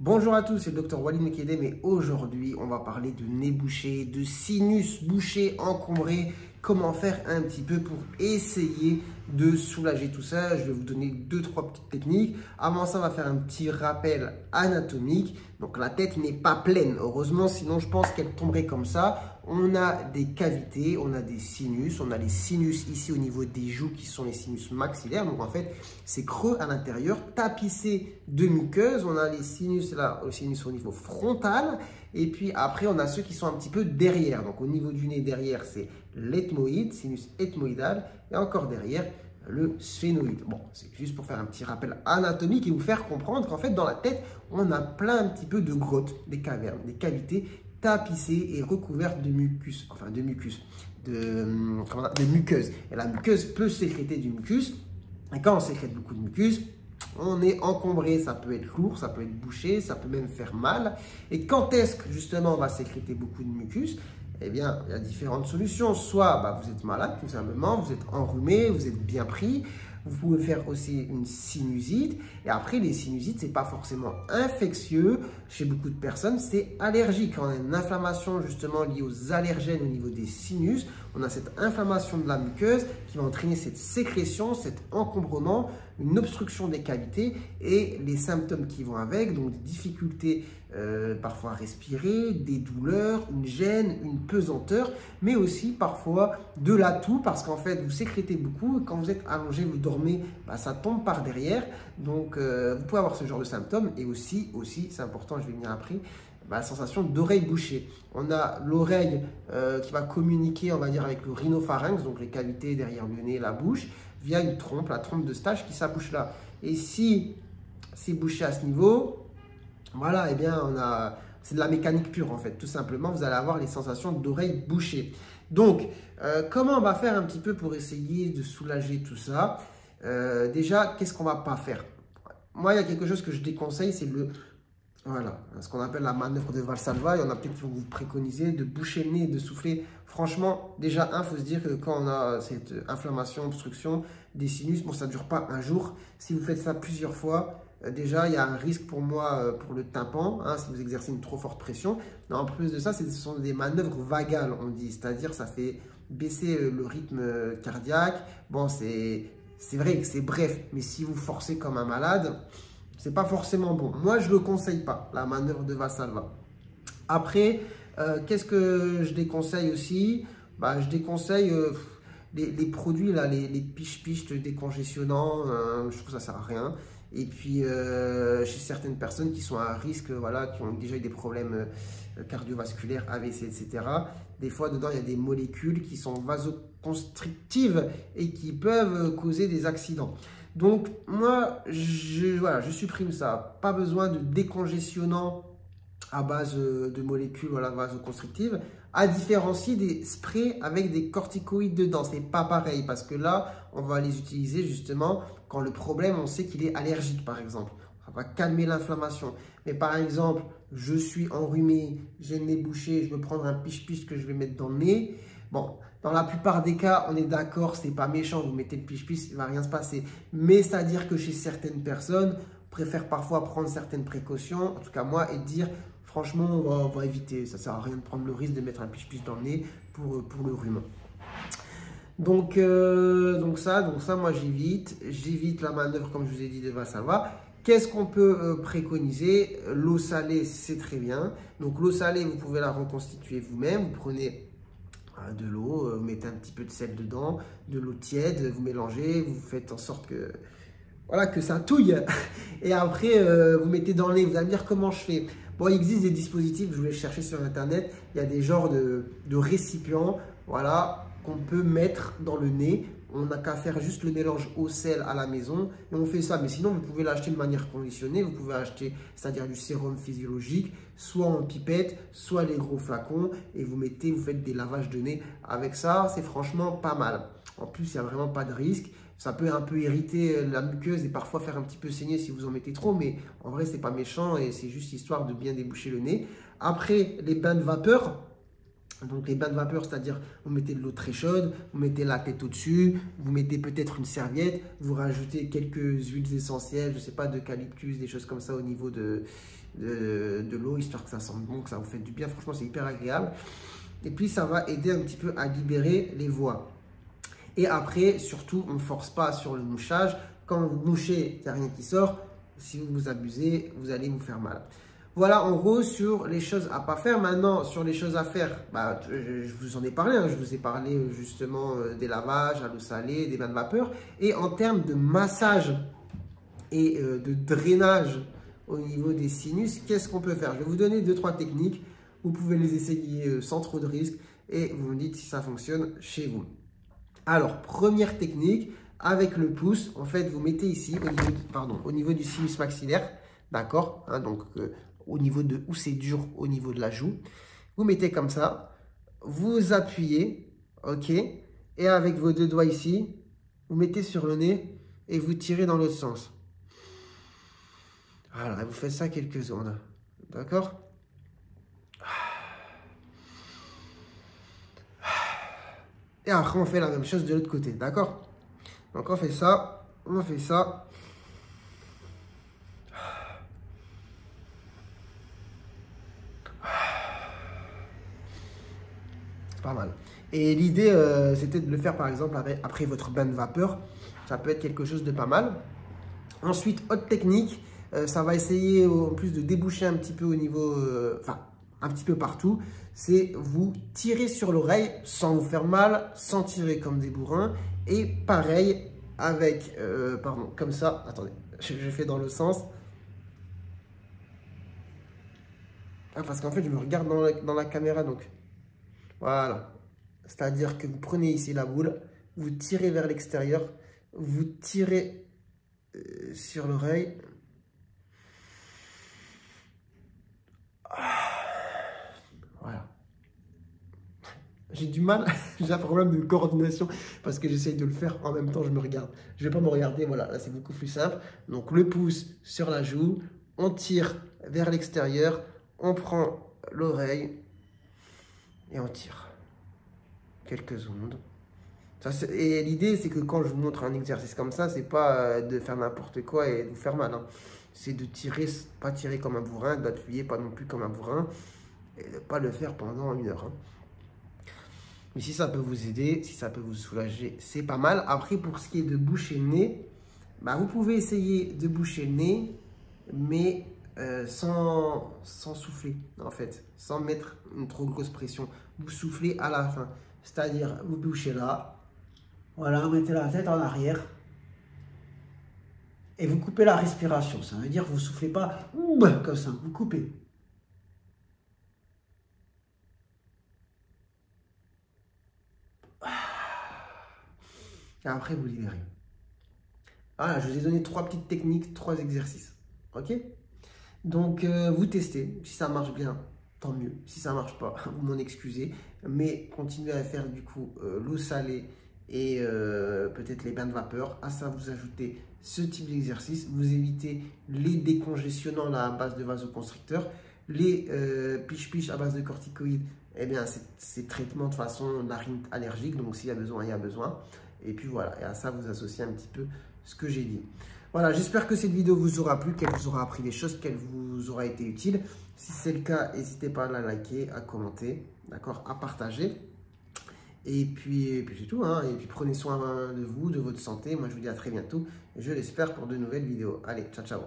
Bonjour à tous, c'est le Dr Walid Mekedem et aujourd'hui on va parler de nez bouché, de sinus bouché, encombré, comment faire un petit peu pour essayer de soulager tout ça. Je vais vous donner 2-3 petites techniques. Avant ça, on va faire un petit rappel anatomique. Donc la tête n'est pas pleine, heureusement, sinon je pense qu'elle tomberait comme ça. On a des cavités, on a des sinus, on a les sinus ici au niveau des joues qui sont les sinus maxillaires. Donc en fait, c'est creux à l'intérieur, tapissé de muqueuse. On a les sinus là, le sinus au niveau frontal. Et puis après, on a ceux qui sont un petit peu derrière. Donc au niveau du nez derrière, c'est l'ethmoïde, sinus ethmoïdal. Et encore derrière, le sphénoïde. Bon, c'est juste pour faire un petit rappel anatomique et vous faire comprendre qu'en fait, dans la tête, on a plein un petit peu de grottes, des cavernes, des cavités tapissées et recouvertes de mucus, enfin de mucus, de muqueuse. Et la muqueuse peut sécréter du mucus. Et quand on sécrète beaucoup de mucus, on est encombré, ça peut être lourd, ça peut être bouché, ça peut même faire mal. Et quand est-ce que justement on va sécréter beaucoup de mucus? Eh bien, il y a différentes solutions. Soit vous êtes malade, tout simplement, vous êtes enrhumé, vous êtes bien pris. Vous pouvez faire aussi une sinusite. Et après, les sinusites, ce n'est pas forcément infectieux. Chez beaucoup de personnes, c'est allergique. Quand on a une inflammation justement liée aux allergènes au niveau des sinus, on a cette inflammation de la muqueuse qui va entraîner cette sécrétion, cet encombrement, une obstruction des cavités et les symptômes qui vont avec, donc des difficultés parfois à respirer, des douleurs, une gêne, une pesanteur, mais aussi parfois de la toux parce qu'en fait vous sécrétez beaucoup et quand vous êtes allongé, vous dormez, ça tombe par derrière. Donc vous pouvez avoir ce genre de symptômes et aussi c'est important, je vais venir après, la sensation d'oreille bouchée. On a l'oreille qui va communiquer, on va dire, avec le rhinopharynx, donc les cavités derrière le nez, la bouche, via une trompe, la trompe d'Eustache qui s'abouche là. Et si c'est bouché à ce niveau, voilà, eh bien, c'est de la mécanique pure en fait. Tout simplement, vous allez avoir les sensations d'oreille bouchée. Donc, comment on va faire un petit peu pour essayer de soulager tout ça? Déjà, qu'est-ce qu'on ne va pas faire? Moi, il y a quelque chose que je déconseille, c'est ce qu'on appelle la manœuvre de Valsalva. Il y en a peut-être qui vont vous préconiser de boucher le nez, de souffler. Franchement, déjà, il faut se dire que quand on a cette inflammation, obstruction des sinus, bon, ça ne dure pas un jour. Si vous faites ça plusieurs fois, déjà, il y a un risque pour moi, pour le tympan, si vous exercez une trop forte pression. Mais en plus de ça, ce sont des manœuvres vagales, on dit. C'est-à-dire, ça fait baisser le rythme cardiaque. Bon, c'est vrai que c'est bref, mais si vous forcez comme un malade, c'est pas forcément bon. Moi, je ne le conseille pas, la manœuvre de Valsalva. Après, qu'est-ce que je déconseille aussi? Je déconseille les produits, là, les piche-piche décongestionnants, je trouve que ça ne sert à rien. Et puis, chez certaines personnes qui sont à risque, voilà, qui ont déjà eu des problèmes cardiovasculaires, AVC, etc., des fois, dedans, il y a des molécules qui sont vasoconstrictives et qui peuvent causer des accidents. Donc, moi, je supprime ça. Pas besoin de décongestionnants à base de molécules vasoconstrictives, à différencier des sprays avec des corticoïdes dedans. C'est pas pareil parce que là, on va les utiliser justement quand le problème, on sait qu'il est allergique, par exemple. Ça va calmer l'inflammation. Mais par exemple, je suis enrhumé, j'ai le nez bouché, je veux prendre un piche-piche que je vais mettre dans le nez. Bon, dans la plupart des cas, on est d'accord, c'est pas méchant, vous mettez le piche-piche, il ne va rien se passer. Mais c'est-à-dire que chez certaines personnes, on préfère parfois prendre certaines précautions, en tout cas moi, et dire franchement, on va éviter. Ça ne sert à rien de prendre le risque de mettre un piche-piche dans le nez pour le rhume. Donc ça, moi j'évite. J'évite la manœuvre, comme je vous ai dit, de Valsalva. Qu'est-ce qu'on peut préconiser? L'eau salée, c'est très bien. Donc l'eau salée, vous pouvez la reconstituer vous-même. Vous prenez de l'eau, vous mettez un petit peu de sel dedans, de l'eau tiède, vous mélangez, vous faites en sorte que, voilà, que ça touille. Et après, vous mettez dans le nez. Vous allez me dire comment je fais. Bon, il existe des dispositifs, je voulais chercher sur Internet. Il y a des genres de récipients, voilà, qu'on peut mettre dans le nez. On n'a qu'à faire juste le mélange au sel à la maison et on fait ça. Mais sinon, vous pouvez l'acheter de manière conditionnée. Vous pouvez acheter, c'est-à-dire du sérum physiologique, soit en pipette, soit les gros flacons. Et vous faites des lavages de nez avec ça. C'est franchement pas mal. En plus, il n'y a vraiment pas de risque. Ça peut un peu irriter la muqueuse et parfois faire un petit peu saigner si vous en mettez trop. Mais en vrai, c'est pas méchant et c'est juste histoire de bien déboucher le nez. Après, les bains de vapeur. Donc les bains de vapeur, c'est-à-dire vous mettez de l'eau très chaude, vous mettez la tête au-dessus, vous mettez peut-être une serviette, vous rajoutez quelques huiles essentielles, je ne sais pas, d'eucalyptus, des choses comme ça au niveau de l'eau, histoire que ça sente bon, que ça vous fait du bien. Franchement, c'est hyper agréable. Et puis ça va aider un petit peu à libérer les voies. Et après, surtout, on ne force pas sur le mouchage. Quand vous mouchez, il n'y a rien qui sort. Si vous vous abusez, vous allez vous faire mal. Voilà en gros sur les choses à pas faire. Maintenant, sur les choses à faire, bah, je vous en ai parlé. Je vous ai parlé justement des lavages à l'eau salée, des bains de vapeur. Et en termes de massage et de drainage au niveau des sinus, qu'est-ce qu'on peut faire? Je vais vous donner 2-3 techniques. Vous pouvez les essayer sans trop de risques et vous me dites si ça fonctionne chez vous. Alors, première technique, avec le pouce, en fait, vous mettez ici au niveau du sinus maxillaire, d'accord, donc au niveau de où c'est dur, au niveau de la joue. Vous mettez comme ça, vous appuyez, ok, et avec vos 2 doigts ici, vous mettez sur le nez et vous tirez dans l'autre sens. Voilà, vous faites ça quelques secondes, d'accord? Et après, on fait la même chose de l'autre côté, d'accord? Donc, on fait ça, on fait ça. C'est pas mal. Et l'idée, c'était de le faire, par exemple, après votre bain de vapeur. Ça peut être quelque chose de pas mal. Ensuite, autre technique, ça va essayer, en plus de déboucher un petit peu au niveau... Enfin, un petit peu partout, c'est vous tirer sur l'oreille sans vous faire mal, sans tirer comme des bourrins. Et pareil avec, pardon, comme ça, attendez, je fais dans le sens. Ah, parce qu'en fait, je me regarde dans la caméra, donc voilà. C'est-à-dire que vous prenez ici la boule, vous tirez vers l'extérieur, vous tirez sur l'oreille. Voilà. J'ai du mal, j'ai un problème de coordination parce que j'essaye de le faire en même temps, je me regarde. Je ne vais pas me regarder, voilà, là c'est beaucoup plus simple. Donc le pouce sur la joue, on tire vers l'extérieur, on prend l'oreille et on tire. Quelques secondes. Et l'idée c'est que quand je vous montre un exercice comme ça, c'est pas de faire n'importe quoi et de vous faire mal. Hein. C'est de tirer, pas tirer comme un bourrin, d'appuyer pas non plus comme un bourrin et de ne pas le faire pendant 1 heure. Hein. Mais si ça peut vous aider, si ça peut vous soulager, c'est pas mal. Après, pour ce qui est de boucher le nez, bah, vous pouvez essayer de boucher le nez, mais sans souffler, en fait. Sans mettre une trop grosse pression. Vous soufflez à la fin. C'est-à-dire, vous bouchez là. Voilà, vous mettez la tête en arrière. Et vous coupez la respiration. Ça veut dire que vous ne soufflez pas comme ça. Vous coupez. Et après, vous libérez. Voilà, je vous ai donné 3 petites techniques, 3 exercices. Ok? Donc, vous testez. Si ça marche bien, tant mieux. Si ça ne marche pas, vous m'en excusez. Mais continuez à faire du coup l'eau salée et peut-être les bains de vapeur. À ça, vous ajoutez ce type d'exercice. Vous évitez les décongestionnants là, à base de vasoconstricteurs. Les piche-piche à base de corticoïdes, eh bien, c'est traitement de façon narine allergique. Donc, s'il y a besoin, il y a besoin. Et puis voilà, et à ça, vous associez un petit peu ce que j'ai dit. Voilà, j'espère que cette vidéo vous aura plu, qu'elle vous aura appris des choses, qu'elle vous aura été utile. Si c'est le cas, n'hésitez pas à la liker, à commenter, d'accord, à partager. Et puis c'est tout. Hein. Et puis prenez soin de vous, de votre santé. Moi, je vous dis à très bientôt. Je l'espère pour de nouvelles vidéos. Allez, ciao, ciao.